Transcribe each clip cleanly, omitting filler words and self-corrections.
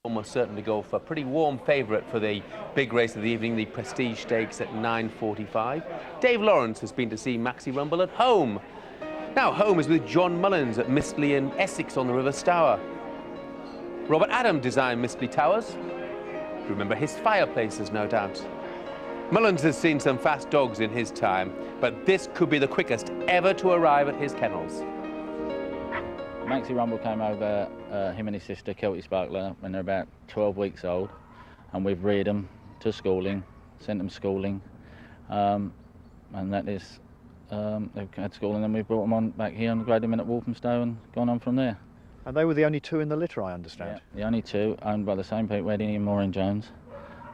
Almost certainly go for a pretty warm favourite for the big race of the evening, the Prestige Stakes at 9:45. Dave Lawrence has been to see Maxie Rumble at home. Now home is with John Mullins at Mistley in Essex on the River Stour. Robert Adam designed Mistley Towers. Remember his fireplaces, no doubt. Mullins has seen some fast dogs in his time, but this could be the quickest ever to arrive at his kennels. Maxie Rumble came over, him and his sister, Kelty Sparkler, when they're about 12 weeks old, and we've reared them to schooling, sent them schooling, and that is, they've had schooling, and we've brought them on back here and graded them in at Walthamstow and gone on from there. And they were the only two in the litter, I understand. Yeah, the only two, owned by the same people, Eddie and Maureen Jones.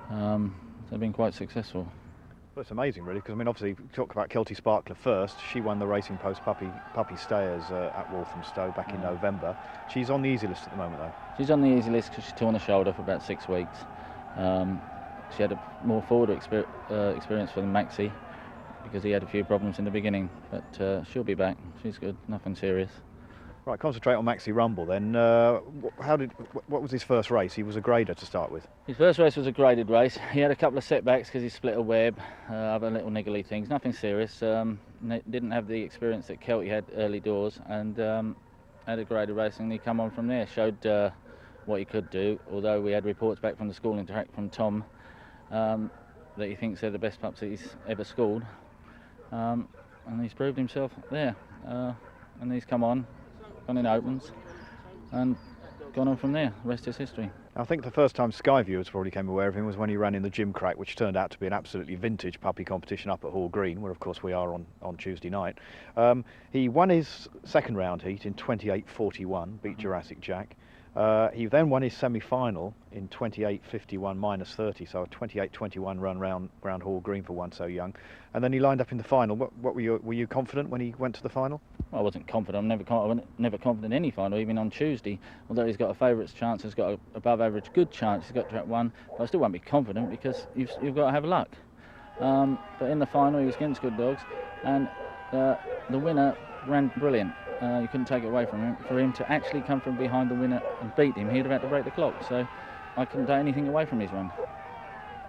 They've been quite successful. Well, it's amazing, really, because I mean, obviously, talk about Kelty Sparkler first. She won the Racing Post Puppy Stayers at Walthamstow back in November. She's on the easy list at the moment, though. She's on the easy list because she's torn her shoulder for about 6 weeks. She had a more forward experience for Maxie because he had a few problems in the beginning, but she'll be back. She's good, nothing serious. Right, concentrate on Maxie Rumble then. What was his first race? He was a grader to start with. His first race was a graded race. He had a couple of setbacks because he split a web, other little niggly things, nothing serious. Didn't have the experience that Kelty had early doors, and had a graded race, and he come on from there. Showed what he could do, although we had reports back from the schooling track from Tom that he thinks they're the best pups that he's ever schooled. And he's proved himself there. And he's come on, gone in opens, and gone on from there. The rest is history. I think the first time Sky viewers probably came aware of him was when he ran in the Gym Crack, which turned out to be an absolutely vintage puppy competition up at Hall Green, where of course we are on Tuesday night. He won his second round heat in 28:41, beat Jurassic Jack. He then won his semi-final in 28:51 minus 30, so a 28:21 run round Hall Green for one so young. And then he lined up in the final. What were you confident when he went to the final? Well, I wasn't confident. I'm never confident in any final, even on Tuesday. Although he's got a favourites chance, he's got an above average good chance. He's got track one, but I still won't be confident because you've got to have luck. But in the final, he was against good dogs, and the winner ran brilliant. You couldn't take it away from him. For him to actually come from behind the winner and beat him, he'd have had to break the clock. So I couldn't take anything away from his run.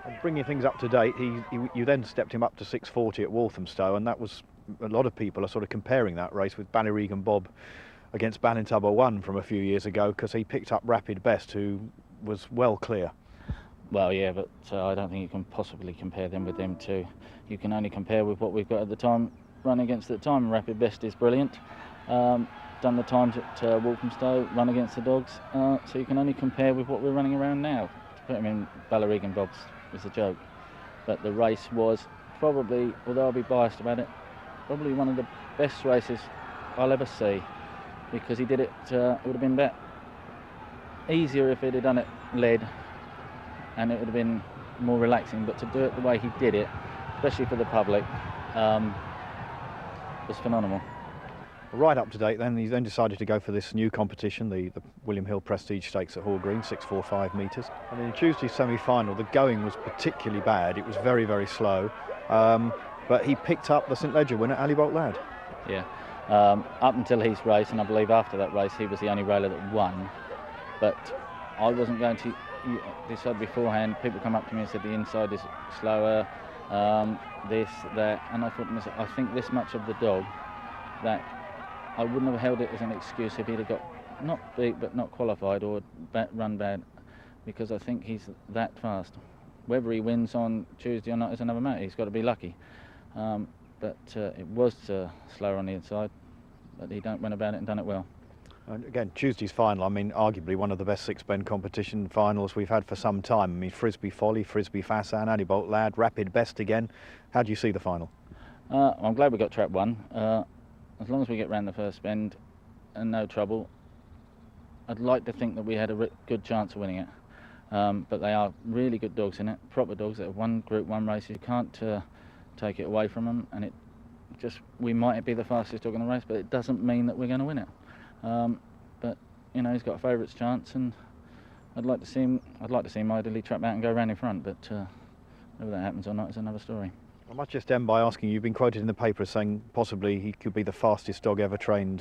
And bringing things up to date, you then stepped him up to 6:40 at Walthamstow, and that was, a lot of people are sort of comparing that race with Ballyregan Bob against Ballintubber 1 from a few years ago, because he picked up Rapid Best, who was well clear. Well, yeah, but I don't think you can possibly compare them with them two. You can only compare with what we've got at the time, run against at the time. Rapid Best is brilliant. Done the times at Walthamstow, run against the dogs, so you can only compare with what we're running around now. To put him in Ballyregan Bob's was a joke, but the race was probably, although I'll be biased about it, probably one of the best races I'll ever see, because he did it, it would have been a bit easier if he'd have done it led, and it would have been more relaxing, but to do it the way he did it, especially for the public, was phenomenal. Right up to date then, he then decided to go for this new competition, the William Hill Prestige Stakes at Hall Green, 645 metres. And in Tuesday's semi-final, the going was particularly bad. It was very, very slow. But he picked up the St Ledger winner, Ali Bolt Lad. Yeah, up until his race, and I believe after that race, he was the only railer that won. But I wasn't going to decide beforehand. People come up to me and said the inside is slower, this, that, and I thought, I think this much of the dog that I wouldn't have held it as an excuse if he'd have got not beat but not qualified or run bad, because I think he's that fast. Whether he wins on Tuesday or not is another matter. He's got to be lucky. But it was slower on the inside, but he went about it and done it well. And again, Tuesday's final, I mean, arguably one of the best six-bend competition finals we've had for some time. I mean, Frisbee Folly, Frisbee Fasan, Ali Bolt Lad, Rapid Best again. How do you see the final? I'm glad we got track one. As long as we get round the first bend and no trouble, I'd like to think that we had a good chance of winning it. But they are really good dogs in it, proper dogs that have won Group 1 races. You can't take it away from them, and we might be the fastest dog in the race, but it doesn't mean that we're going to win it. But you know, he's got a favourites chance, and I'd like to see him ideally trap out and go round in front. But whether that happens or not is another story. I might just end by asking, you've been quoted in the paper as saying possibly he could be the fastest dog ever trained